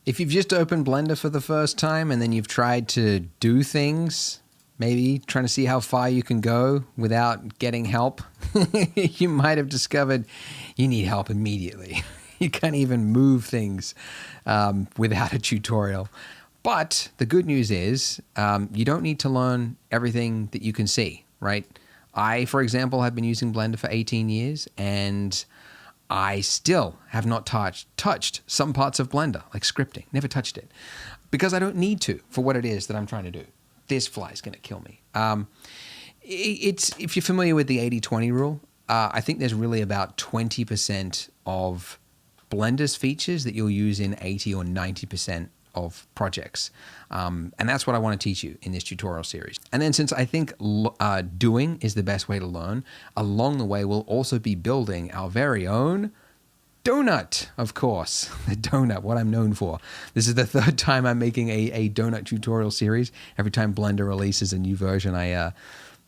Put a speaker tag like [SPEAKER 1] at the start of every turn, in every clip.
[SPEAKER 1] If you've just opened Blender for the first time and then you've tried to do things, maybe trying to see how far you can go without getting help, you might have discovered you need help immediately. You can't even move things without a tutorial. But the good news is you don't need to learn everything that you can see, right? I, for example, have been using Blender for 18 years and I still have not touched some parts of Blender, like scripting, never touched it, because I don't need to for what it is that I'm trying to do. This fly is going to kill me. If you're familiar with the 80-20 rule, I think there's really about 20% of Blender's features that you'll use in 80 or 90% of projects. And that's what I want to teach you in this tutorial series. And then since I think doing is the best way to learn, along the way we'll also be building our very own donut, of course. The donut, what I'm known for. This is the third time I'm making a donut tutorial series. Every time Blender releases a new version, I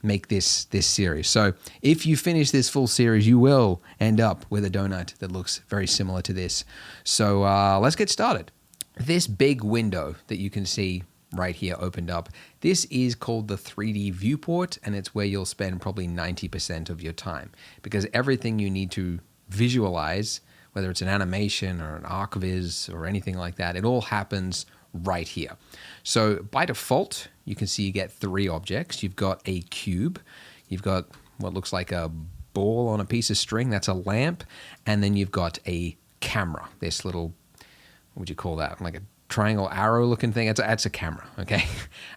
[SPEAKER 1] make this series. So if you finish this full series, you will end up with a donut that looks very similar to this. So let's get started. This big window that you can see right here opened up, this is called the 3D viewport, and it's where you'll spend probably 90% of your time, because everything you need to visualize, whether it's an animation or an archviz or anything like that, it all happens right here. So by default, you can see you get three objects. You've got a cube, you've got what looks like a ball on a piece of string, that's a lamp, and then you've got a camera, this little, what would you call that? Like a triangle arrow looking thing. That's a camera, okay?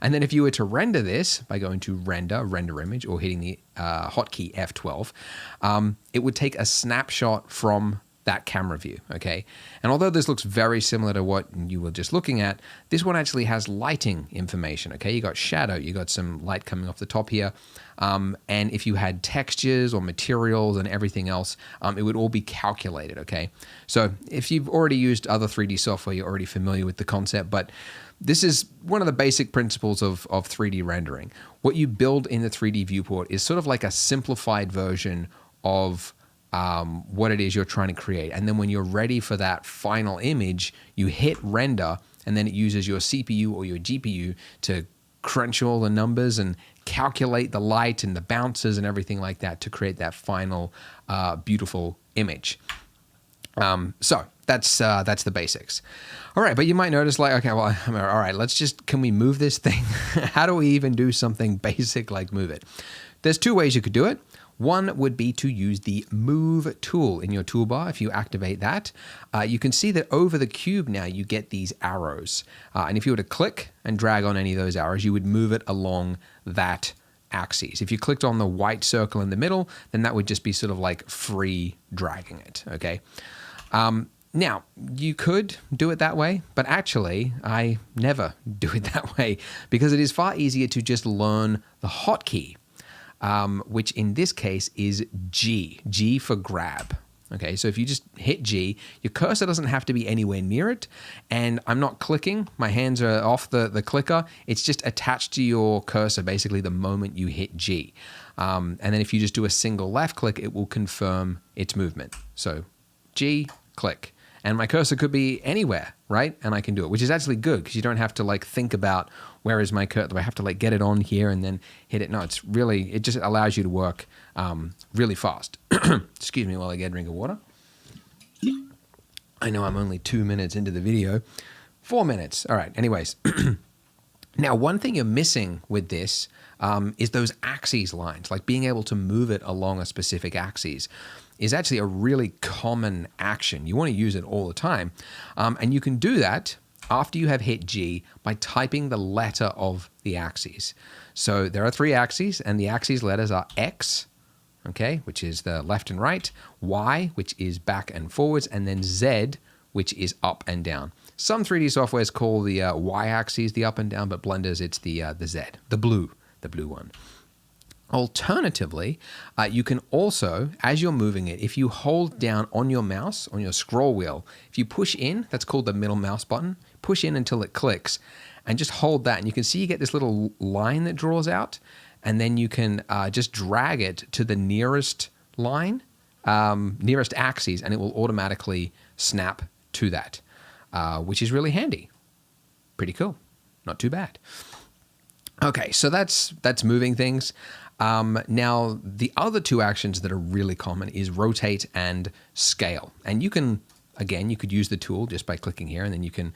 [SPEAKER 1] And then if you were to render this by going to render image, or hitting the hotkey F12, it would take a snapshot from that camera view, okay? And although this looks very similar to what you were just looking at, this one actually has lighting information, okay? You got shadow, you got some light coming off the top here, and if you had textures or materials and everything else, it would all be calculated, okay? So if you've already used other 3D software, you're already familiar with the concept, but this is one of the basic principles of 3D rendering. What you build in the 3D viewport is sort of like a simplified version of what it is you're trying to create. And then when you're ready for that final image, you hit render, and then it uses your CPU or your GPU to crunch all the numbers and calculate the light and the bounces and everything like that to create that final beautiful image. So that's the basics. All right, but you might notice like, okay, well, all right, can we move this thing? How do we even do something basic like move it? There's two ways you could do it. One would be to use the Move tool in your toolbar. If you activate that, you can see that over the cube now you get these arrows. And if you were to click and drag on any of those arrows, you would move it along that axis. If you clicked on the white circle in the middle, then that would just be sort of like free dragging it, okay? Now, you could do it that way, but actually, I never do it that way because it is far easier to just learn the hotkey, which in this case is G for grab. Okay, so if you just hit G, your cursor doesn't have to be anywhere near it, and I'm not clicking, my hands are off the clicker, it's just attached to your cursor basically the moment you hit G. And then if you just do a single left click, it will confirm its movement. So G, click. And my cursor could be anywhere, right? And I can do it, which is actually good because you don't have to like think about where is my cursor? Do I have to like get it on here and then hit it? No, it just allows you to work really fast. Excuse me while I get a drink of water. I know I'm only 2 minutes into the video. 4 minutes. All right. Anyways. Now, one thing you're missing with this is those axes lines, like being able to move it along a specific axis is actually a really common action. You want to use it all the time. And you can do that after you have hit G by typing the letter of the axes. So there are 3 axes, and the axes letters are X, okay, which is the left and right, Y, which is back and forwards, and then Z, which is up and down. Some 3D softwares call the Y-axis the up and down, but Blender's it's the Z, the blue one. Alternatively, you can also, as you're moving it, if you hold down on your mouse, on your scroll wheel, if you push in, that's called the middle mouse button, push in until it clicks, and just hold that, and you can see you get this little line that draws out, and then you can just drag it to the nearest line, nearest axis, and it will automatically snap to that. which is really handy. Pretty cool. Not too bad. Okay, so that's moving things. Now, the other two actions that are really common is rotate and scale. And you can, again, you could use the tool just by clicking here, and then you can,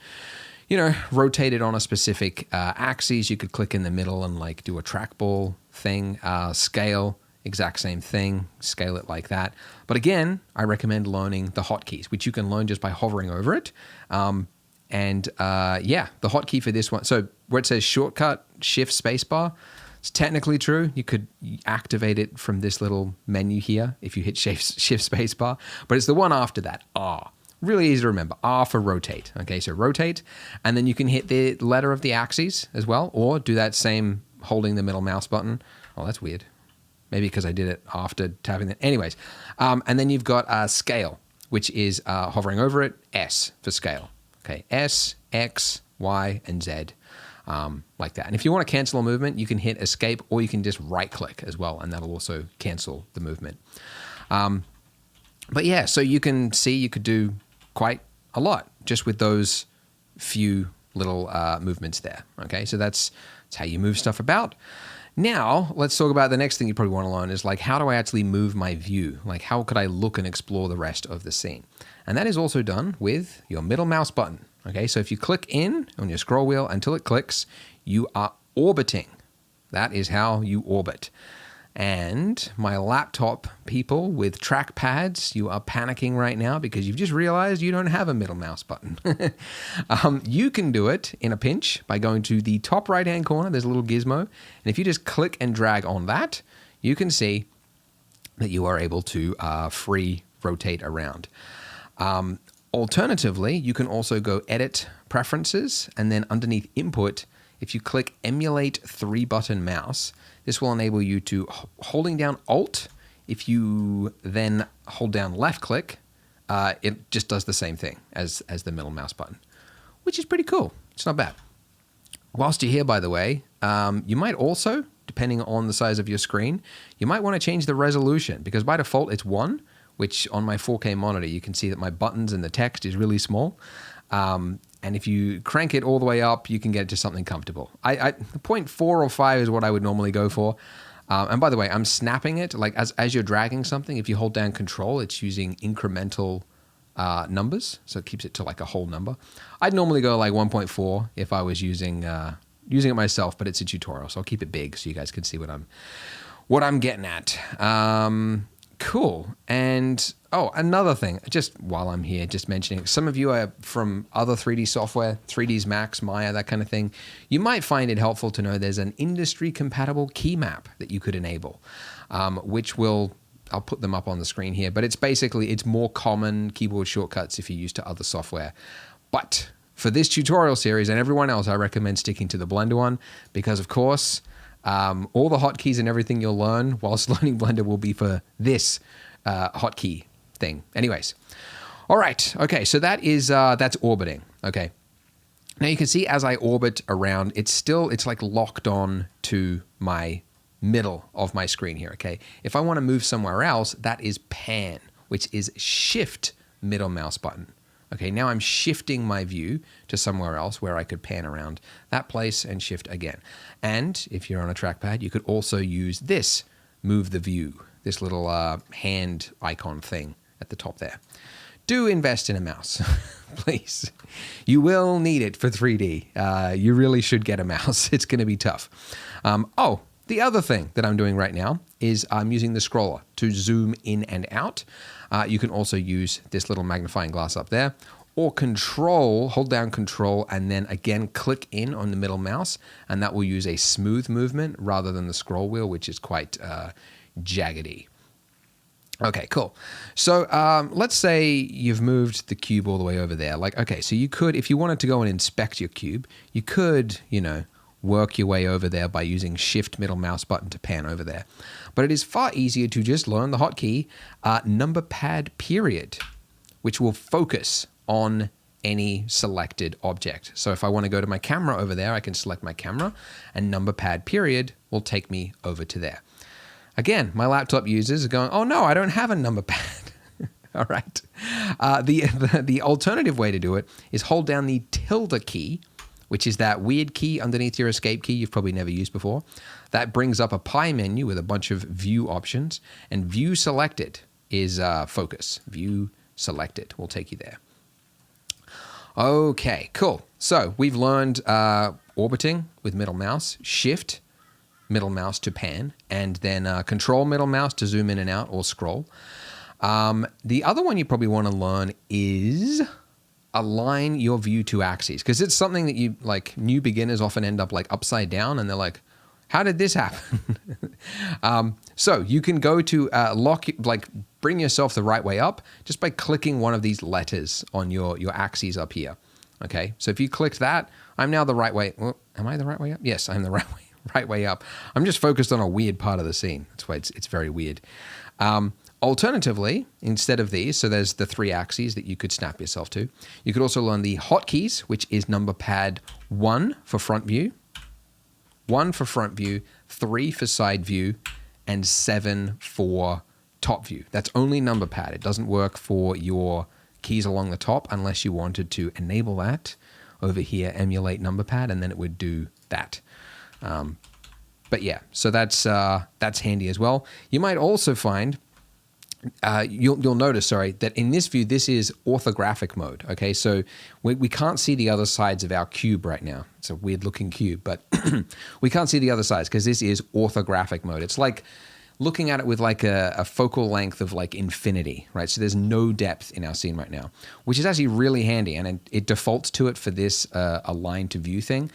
[SPEAKER 1] rotate it on a specific axis. You could click in the middle and like do a trackball thing. Scale, exact same thing. Scale it like that. But again, I recommend learning the hotkeys, which you can learn just by hovering over it. The hotkey for this one, so where it says shortcut, shift spacebar, it's technically true. You could activate it from this little menu here if you hit shift spacebar, but it's the one after that, R. Really easy to remember, R for rotate. Okay, so rotate, and then you can hit the letter of the axis as well, or do that same holding the middle mouse button. Oh, that's weird. Maybe because I did it after tapping it. Anyways, and then you've got scale, which is hovering over it, S for scale. Okay, S, X, Y, and Z, like that. And if you want to cancel a movement, you can hit escape, or you can just right-click as well, and that'll also cancel the movement. But yeah, so you can see you could do quite a lot just with those few little movements there. Okay, so that's how you move stuff about. Now, let's talk about the next thing you probably want to learn is like, how do I actually move my view? Like, how could I look and explore the rest of the scene? And that is also done with your middle mouse button. Okay, so if you click in on your scroll wheel until it clicks, you are orbiting. That is how you orbit. And my laptop people with trackpads, you are panicking right now because you've just realized you don't have a middle mouse button. You can do it in a pinch by going to the top right-hand corner. There's a little gizmo. And if you just click and drag on that, you can see that you are able to free rotate around. Alternatively, you can also go Edit Preferences, and then underneath Input, if you click Emulate 3-button mouse, this will enable you to, holding down Alt, if you then hold down left click, it just does the same thing as the middle mouse button, which is pretty cool. It's not bad. Whilst you're here, by the way, you might also, depending on the size of your screen, you might want to change the resolution, because by default it's 1, which on my 4K monitor, you can see that my buttons and the text is really small. And if you crank it all the way up, you can get it to something comfortable. 0.4 or 5 is what I would normally go for. And by the way, I'm snapping it. Like as you're dragging something, if you hold down Control, it's using incremental numbers. So it keeps it to like a whole number. I'd normally go like 1.4 if I was using it myself, but it's a tutorial. So I'll keep it big so you guys can see what I'm getting at. Cool. And another thing, just while I'm here, just mentioning, some of you are from other 3D software, 3ds Max, Maya, that kind of thing. You might find it helpful to know there's an industry compatible key map that you could enable, which I'll put them up on the screen here, but it's more common keyboard shortcuts if you're used to other software. But for this tutorial series and everyone else, I recommend sticking to the Blender one, because of course, all the hotkeys and everything you'll learn whilst learning Blender will be for this hotkey thing. Anyways, all right. Okay, so that's orbiting. Okay. Now you can see as I orbit around, it's like locked on to my middle of my screen here. Okay. If I want to move somewhere else, that is pan, which is shift middle mouse button. Okay, now I'm shifting my view to somewhere else where I could pan around that place and shift again. And if you're on a trackpad, you could also use this, move the view, this little hand icon thing at the top there. Do invest in a mouse, please. You will need it for 3D. You really should get a mouse. It's going to be tough. The other thing that I'm doing right now is I'm using the scroller to zoom in and out. You can also use this little magnifying glass up there, or hold down Control, and then again click in on the middle mouse, and that will use a smooth movement rather than the scroll wheel, which is quite jaggedy. Okay, cool. So let's say you've moved the cube all the way over there. So you could, if you wanted to go and inspect your cube, you could, work your way over there by using shift middle mouse button to pan over there. But it is far easier to just learn the hotkey number pad period, which will focus on any selected object. So if I want to go to my camera over there, I can select my camera, and number pad period will take me over to there. Again, my laptop users are going, oh no, I don't have a number pad. All right. The alternative way to do it is hold down the tilde key, which is that weird key underneath your escape key you've probably never used before. That brings up a pie menu with a bunch of view options, and view selected is focus. View selected will take you there. Okay, cool. So we've learned orbiting with middle mouse, shift middle mouse to pan, and then control middle mouse to zoom in and out or scroll. The other one you probably want to learn is align your view to axes, because it's something that you like new beginners often end up like upside down, and they're like, how did this happen? So you can go to bring yourself the right way up just by clicking one of these letters on your axes up here. Okay, so if you clicked that, I'm now the right way. Well, am I the right way up? Yes, I'm the right way up. I'm just focused on a weird part of the scene. That's why it's very weird. Alternatively, instead of these, so there's the 3 axes that you could snap yourself to. You could also learn the hotkeys, which is number pad 1 for front view, 1 for front view, 3 for side view, and 7 for top view. That's only number pad. It doesn't work for your keys along the top unless you wanted to enable that over here, emulate number pad, and then it would do that. But yeah, so that's handy as well. You might also find you'll notice, that in this view, this is orthographic mode. Okay, so we can't see the other sides of our cube right now. It's a weird looking cube, but we can't see the other sides because this is orthographic mode. It's like looking at it with like a focal length of like infinity, right? So there's no depth in our scene right now, which is actually really handy, and it defaults to it for this align to view thing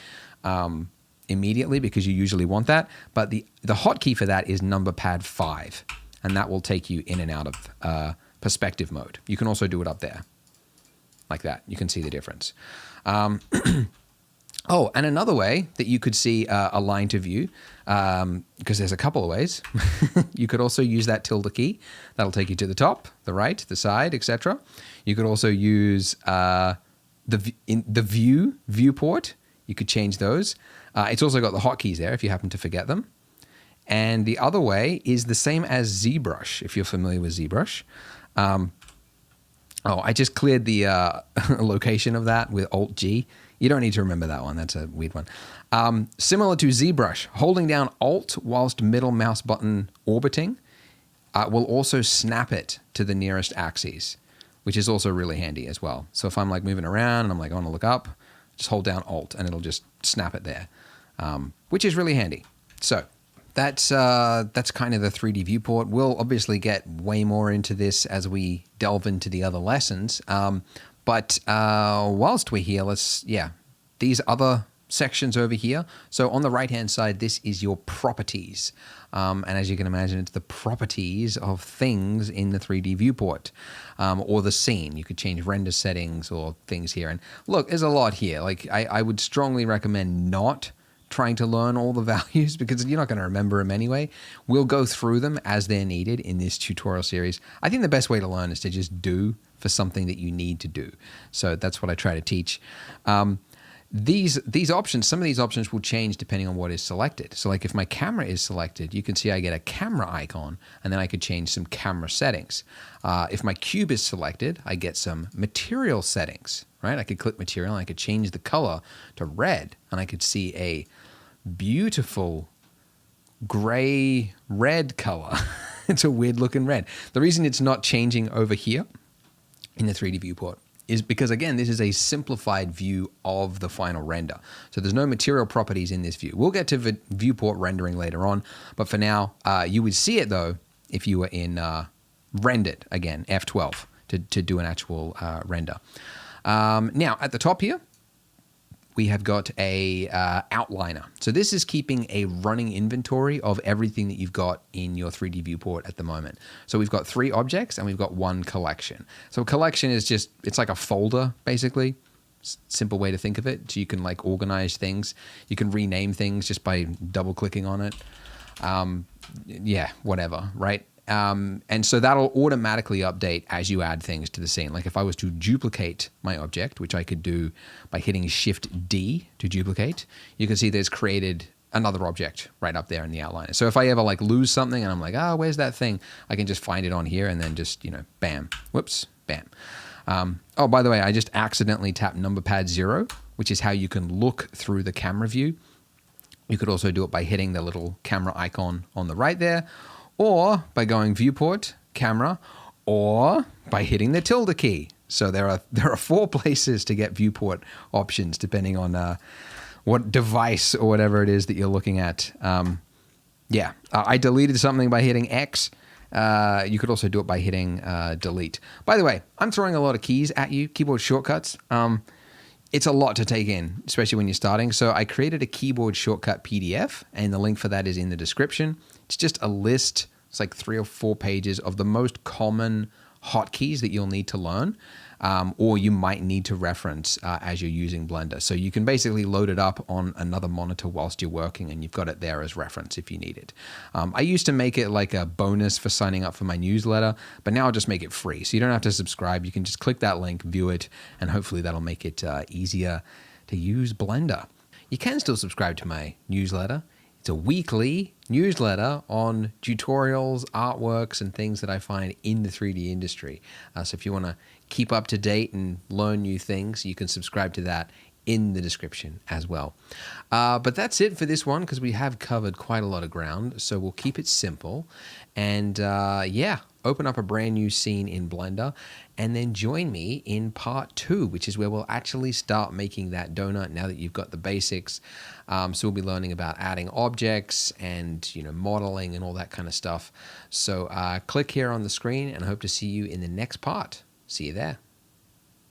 [SPEAKER 1] immediately because you usually want that. But the hotkey for that is number pad 5. And that will take you in and out of perspective mode. You can also do it up there, like that. You can see the difference. Oh, and another way that you could see align to view, because there's a couple of ways. You could also use that tilde key. That'll take you to the top, the right, the side, etc. You could also use the viewport. You could change those. It's also got the hotkeys there if you happen to forget them. And the other way is the same as ZBrush, if you're familiar with ZBrush. I just cleared the location of that with Alt-G. You don't need to remember that one. That's a weird one. Similar to ZBrush, holding down Alt whilst middle mouse button orbiting will also snap it to the nearest axes, which is also really handy as well. So if I'm like moving around and I'm like, I want to look up, just hold down Alt and it'll just snap it there, which is really handy. So that's kind of the 3D viewport. We'll obviously get way more into this as we delve into the other lessons. But whilst we're here, these other sections over here. So on the right-hand side, this is your properties. And as you can imagine, it's the properties of things in the 3D viewport or the scene. You could change render settings or things here. And look, there's a lot here. Like I would strongly recommend not trying to learn all the values because you're not going to remember them anyway. We'll go through them as they're needed in this tutorial series. I think the best way to learn is to just do for something that you need to do. So that's what I try to teach. These options, some of these options will change depending on what is selected. So like if my camera is selected, you can see I get a camera icon and then I could change some camera settings. If my cube is selected, I get some material settings, right? I could click material and I could change the color to red and I could see a beautiful gray red color. It's a weird looking red. The reason it's not changing over here in the 3D viewport is because, again, this is a simplified view of the final render. So there's no material properties in this view. We'll get to viewport rendering later on, but for now, you would see it, though, if you were in rendered, again, F12, to do an actual render. Now, at the top here, we have got a outliner. So this is keeping a running inventory of everything that you've got in your 3D viewport at the moment. So we've got 3 objects and we've got 1 collection. So a collection is just, it's like a folder, basically. Simple way to think of it. So you can like organize things. You can rename things just by double clicking on it. Whatever, right? And so that'll automatically update as you add things to the scene. Like if I was to duplicate my object, which I could do by hitting Shift D to duplicate, you can see there's created another object right up there in the outliner. So if I ever like lose something and I'm like, oh, where's that thing? I can just find it on here and then just, bam, whoops, bam. Oh, by the way, I just accidentally tapped number pad 0, which is how you can look through the camera view. You could also do it by hitting the little camera icon on the right there, or by going viewport, camera, or by hitting the tilde key. So there are 4 places to get viewport options depending on what device or whatever it is that you're looking at. I deleted something by hitting X. You could also do it by hitting delete. By the way, I'm throwing a lot of keys at you, keyboard shortcuts. It's a lot to take in, especially when you're starting. So I created a keyboard shortcut PDF, and the link for that is in the description. It's just a list. It's like 3 or 4 pages of the most common hotkeys that you'll need to learn, or you might need to reference as you're using Blender. So you can basically load it up on another monitor whilst you're working, and you've got it there as reference if you need it. I used to make it like a bonus for signing up for my newsletter, but now I'll just make it free. So you don't have to subscribe. You can just click that link, view it, and hopefully that'll make it easier to use Blender. You can still subscribe to my newsletter. It's a weekly newsletter on tutorials, artworks, and things that I find in the 3D industry. So if you want to keep up to date and learn new things, you can subscribe to that in the description as well. But that's it for this one, because we have covered quite a lot of ground. So we'll keep it simple and open up a brand new scene in Blender, and then join me in part 2, which is where we'll actually start making that donut now that you've got the basics. So we'll be learning about adding objects and modeling and all that kind of stuff. So click here on the screen, and I hope to see you in the next part. See you there.